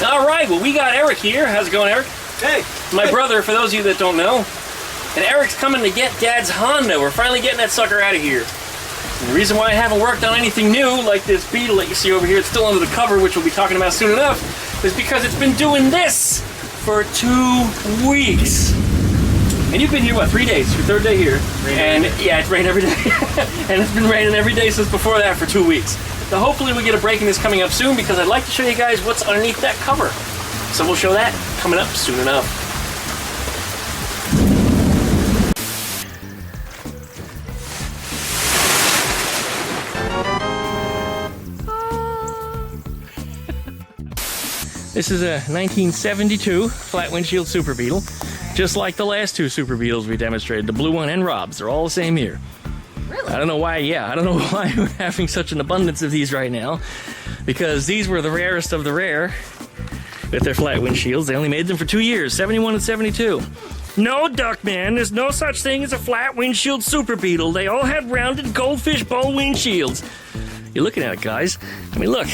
All right, well, we got Eric here. How's it going, Eric? Hey. My brother, for those of you that don't know. And Eric's coming to get Dad's Honda. We're finally getting that sucker out of here. And the reason why I haven't worked on anything new, like this Beetle that you see over here, it's still under the cover, which we'll be talking about soon enough, is because it's been doing this for 2 weeks. And you've been here, what, 3 days? Your third day here. And yeah, it's rained every day. And it's been raining every day since before that for 2 weeks. So hopefully we get a break in this coming up soon, because I'd like to show you guys what's underneath that cover. So we'll show that coming up soon enough. This is a 1972 flat windshield Super Beetle, just like the last two Super Beetles we demonstrated, the blue one and Rob's. They're all the same here. Really? I don't know why, I don't know why we're having such an abundance of these right now, because these were the rarest of the rare with their flat windshields. They only made them for 2 years, 71 and 72. No, Duckman, there's no such thing as a flat windshield Super Beetle. They all had rounded goldfish bowl windshields. You're looking at it, guys. I mean, look.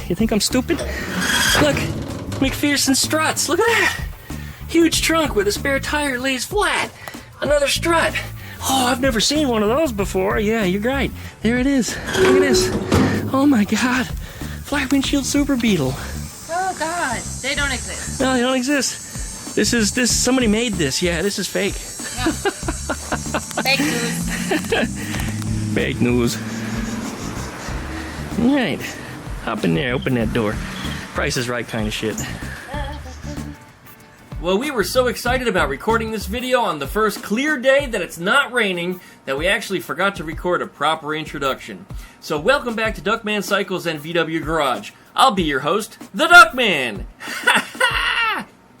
You think I'm stupid? Look, McPherson struts. Look at that. Huge trunk where the spare tire lays flat. Another strut. Oh, I've never seen one of those before. Yeah, you're right. There it is. Look at this. Oh my God. Flat windshield Super Beetle. Oh God, they don't exist. No, they don't exist. This somebody made this. Yeah, this is fake. Yeah. Fake news. Fake news. All right. Hop in there, open that door. Price is Right kind of shit. Well, we were so excited about recording this video on the first clear day that it's not raining that we actually forgot to record a proper introduction. So welcome back to DuckmanCycles and VW Garage. I'll be your host, the Duckman.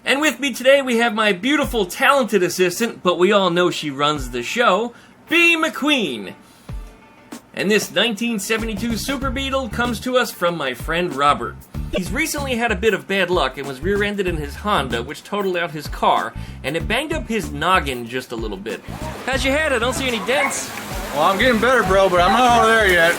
And with me today we have my beautiful, talented assistant, but we all know she runs the show, B. McQueen. And this 1972 Super Beetle comes to us from my friend Robert. He's recently had a bit of bad luck and was rear-ended in his Honda, which totaled out his car, and it banged up his noggin just a little bit. How's your head? I don't see any dents. Well, I'm getting better, bro, but I'm not over there yet.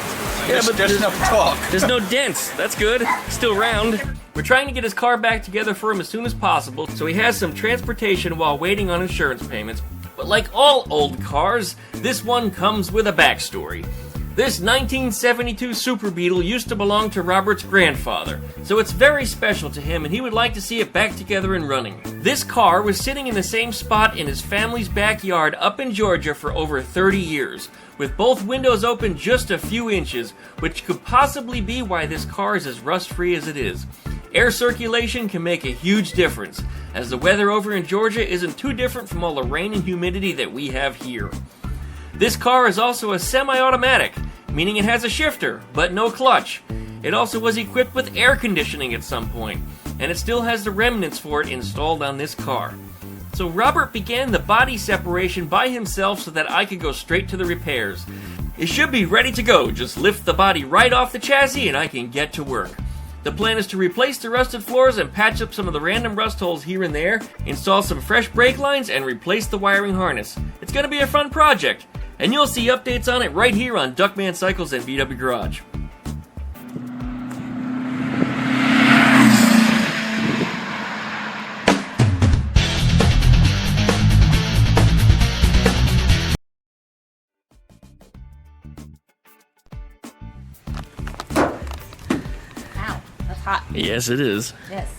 Yeah, but just enough talk. There's no dents. That's good. Still round. We're trying to get his car back together for him as soon as possible, so he has some transportation while waiting on insurance payments. But like all old cars, this one comes with a backstory. This 1972 Super Beetle used to belong to Robert's grandfather, so it's very special to him and he would like to see it back together and running. This car was sitting in the same spot in his family's backyard up in Georgia for over 30 years, with both windows open just a few inches, which could possibly be why this car is as rust-free as it is. Air circulation can make a huge difference, as the weather over in Georgia isn't too different from all the rain and humidity that we have here. This car is also a semi-automatic, meaning it has a shifter, but no clutch. It also was equipped with air conditioning at some point, and it still has the remnants for it installed on this car. So Robert began the body separation by himself so that I could go straight to the repairs. It should be ready to go, just lift the body right off the chassis and I can get to work. The plan is to replace the rusted floors and patch up some of the random rust holes here and there, install some fresh brake lines, and replace the wiring harness. It's going to be a fun project. And you'll see updates on it right here on DuckmanCycles and VW Garage. Ow, that's hot. Yes, it is. Yes.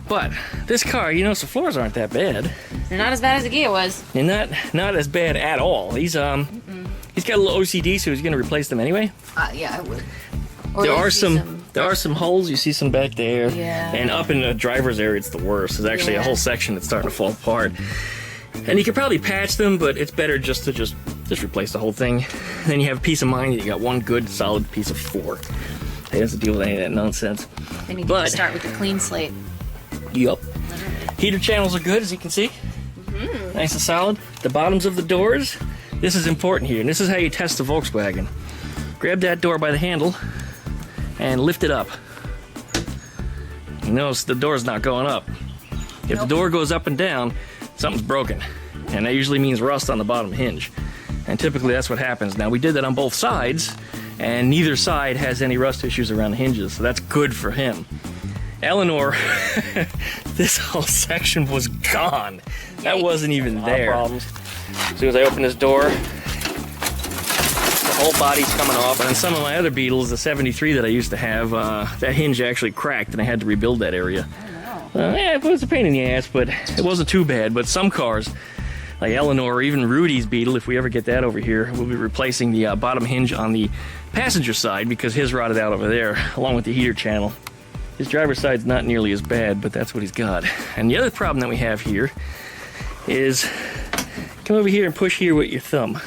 But this car, you know, the floors aren't that bad. They're not as bad as the Gia was. And not as bad at all. He's got a little OCD, so he's gonna replace them anyway. Yeah, I would. Or There are some holes. You see some back there. Yeah. And up in the driver's area, it's the worst. There's actually a whole section that's starting to fall apart. And you could probably patch them, but it's better just to replace the whole thing. And then you have peace of mind that you got one good, solid piece of 4. He doesn't deal with any of that nonsense. Then you need to start with a clean slate. Yup. Heater channels are good, as you can see. Nice and solid. The bottoms of the doors. This is important here, and this is how you test the Volkswagen. Grab that door by the handle and lift it up. You notice the door's not going up. If the door goes up and down, something's broken. And that usually means rust on the bottom hinge. And typically that's what happens. Now we did that on both sides, and neither side has any rust issues around the hinges, so that's good for him. Eleanor, this whole section was gone. That wasn't even there. Problems. As soon as I open this door, the whole body's coming off. And on some of my other Beetles, the 73 that I used to have, that hinge actually cracked and I had to rebuild that area. Yeah, it was a pain in the ass, but it wasn't too bad. But some cars, like Eleanor or even Rudy's Beetle, if we ever get that over here, we'll be replacing the bottom hinge on the passenger side because his rotted out over there, along with the heater channel. His driver's side's not nearly as bad, but that's what he's got. And the other problem that we have here is, come over here and push here with your thumb.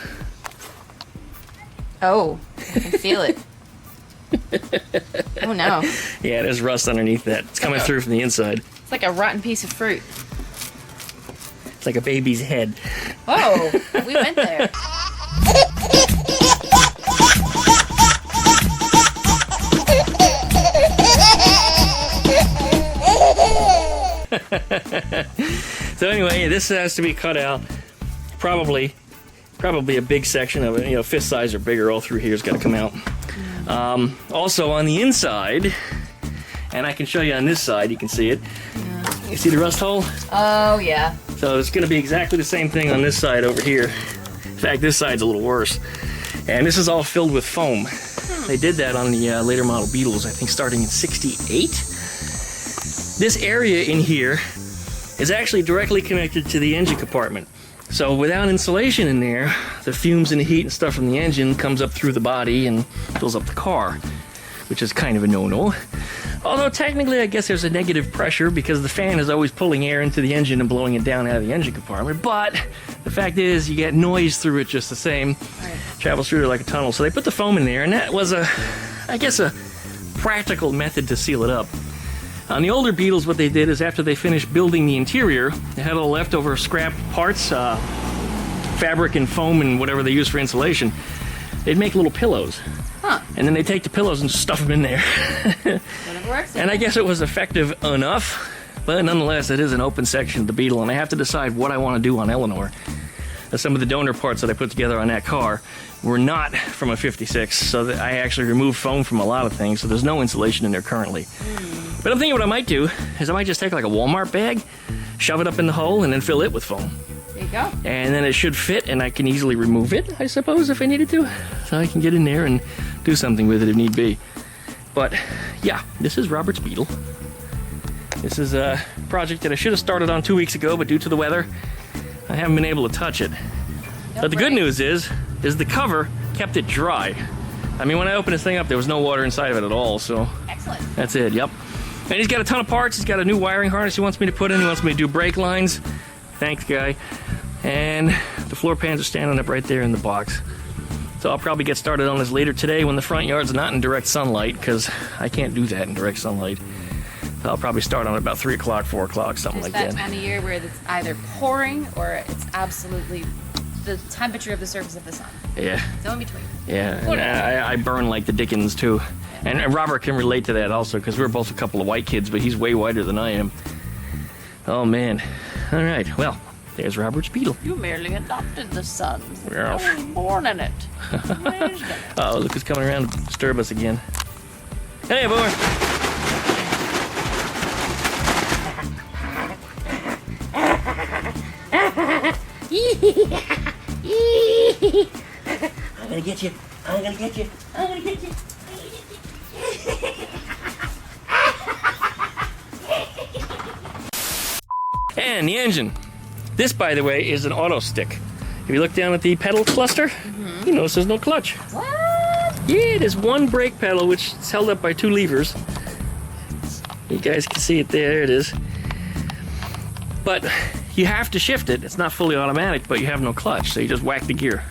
Oh, I can feel it. Oh no. Yeah, there's rust underneath that. It's coming through from the inside. It's like a rotten piece of fruit. It's like a baby's head. Whoa, we went there. So anyway, this has to be cut out. Probably a big section of it, you know, fist size or bigger all through here's got to come out. Also on the inside, and I can show you on this side, you can see it. Yeah. You see the rust hole? Oh yeah. So it's going to be exactly the same thing on this side over here. In fact, this side's a little worse. And this is all filled with foam. They did that on the later model Beetles, I think starting in '68. This area in here is actually directly connected to the engine compartment. So without insulation in there, the fumes and the heat and stuff from the engine comes up through the body and fills up the car, which is kind of a no-no. Although technically I guess there's a negative pressure because the fan is always pulling air into the engine and blowing it down out of the engine compartment. But the fact is you get noise through it just the same. Right. Travels through it like a tunnel. So they put the foam in there, and that was I guess a practical method to seal it up. On the older Beetles, what they did is after they finished building the interior, they had all leftover scrap parts, fabric and foam and whatever they use for insulation. They'd make little pillows. Huh. And then they take the pillows and stuff them in there. Whatever works. And I guess it was effective enough, but nonetheless, it is an open section of the Beetle, and I have to decide what I want to do on Eleanor. Some of the donor parts that I put together on that car were not from a 56, so that I actually removed foam from a lot of things, so there's no insulation in there currently. But I'm thinking what I might do is I might just take like a Walmart bag, shove it up in the hole, and then fill it with foam. There you go. And then it should fit, and I can easily remove it, I suppose, if I needed to. So I can get in there and do something with it if need be. But, yeah, this is Robert's Beetle. This is a project that I should have started on 2 weeks ago, but due to the weather, I haven't been able to touch it. But the good news is the cover kept it dry. I mean, when I opened this thing up, there was no water inside of it at all, so... Excellent. That's it, yep. And he's got a ton of parts. He's got a new wiring harness he wants me to put in. He wants me to do brake lines. Thanks, guy. And the floor pans are standing up right there in the box. So I'll probably get started on this later today when the front yard's not in direct sunlight, because I can't do that in direct sunlight. So I'll probably start on about 3 o'clock, 4 o'clock, something like that. It's that time of year where it's either pouring or it's absolutely the temperature of the surface of the sun. Yeah. So in between. Yeah, and I burn like the Dickens, too. And Robert can relate to that also, because we're both a couple of white kids, but he's way whiter than I am. Oh, man. All right, well, there's Robert's Beetle. You merely adopted the sun. Yeah. You were born in it. Oh, look who's coming around to disturb us again. Hey, boy. I'm gonna get you. I'm gonna get you. I'm gonna get you. And the engine. This, by the way, is an auto stick. If you look down at the pedal cluster, you notice there's no clutch. What? Yeah, there's one brake pedal which is held up by 2 levers. You guys can see it there, it is. But you have to shift it. It's not fully automatic, but you have no clutch, so you just whack the gear.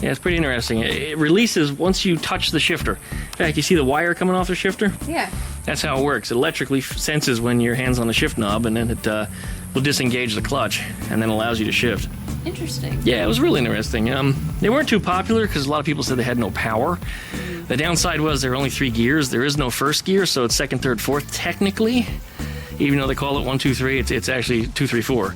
Yeah, it's pretty interesting. It releases once you touch the shifter. In fact, you see the wire coming off the shifter? Yeah. That's how it works. It electrically senses when your hand's on the shift knob, and then it will disengage the clutch, and then allows you to shift. Interesting. Yeah, it was really interesting. They weren't too popular because a lot of people said they had no power. The downside was there were only 3 gears. There is no first gear, so it's second, third, fourth technically. Even though they call it 1, 2, 3, it's actually 2, 3, 4.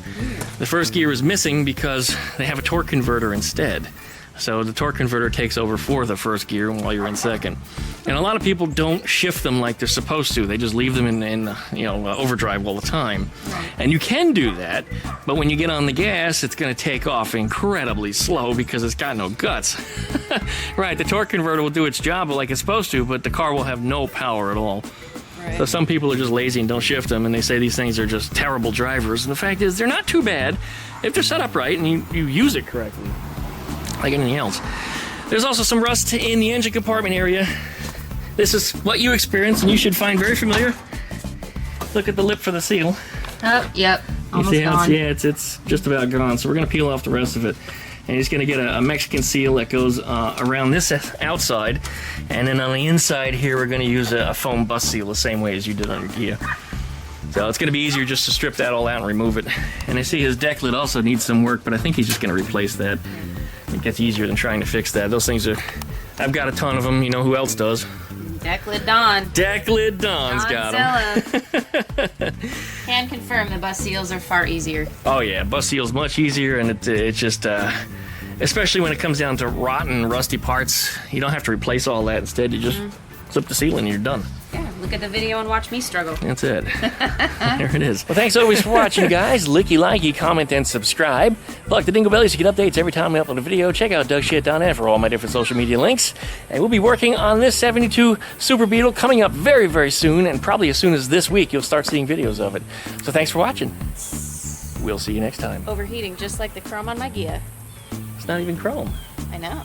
The first gear is missing because they have a torque converter instead. So the torque converter takes over for the first gear while you're in second. And a lot of people don't shift them like they're supposed to. They just leave them in overdrive all the time. And you can do that, but when you get on the gas, it's going to take off incredibly slow because it's got no guts. Right, the torque converter will do its job like it's supposed to, but the car will have no power at all. Right. So some people are just lazy and don't shift them, and they say these things are just terrible drivers. And the fact is, they're not too bad if they're set up right and you use it correctly, like anything else. There's also some rust in the engine compartment area. This is what you experience, and you should find very familiar. Look at the lip for the seal. Oh, yep. Almost You see how gone. it's just about gone. So we're going to peel off the rest of it. And he's going to get a Mexican seal that goes around this outside. And then on the inside here, we're going to use a foam bus seal the same way as you did on your Kia. So it's going to be easier just to strip that all out and remove it. And I see his deck lid also needs some work, but I think he's just going to replace that. It gets easier than trying to fix that. Those things are... I've got a ton of them. You know who else does? Deck lid Don. Deck lid Don's got them. Can confirm the bus seals are far easier. Oh yeah, bus seal's much easier, and it's just... especially when it comes down to rotten, rusty parts, you don't have to replace all that. Instead, you just slip the seal in and you're done. Yeah, look at the video and watch me struggle. That's it. There it is. Well, thanks always for watching, guys. Licky, likey, comment, and subscribe. Plug the dingle belly so you get updates every time we upload a video. Check out DougShit.net for all my different social media links. And we'll be working on this 72 Super Beetle coming up very, very soon. And probably as soon as this week, you'll start seeing videos of it. So thanks for watching. We'll see you next time. Overheating just like the chrome on my Gia. It's not even chrome. I know.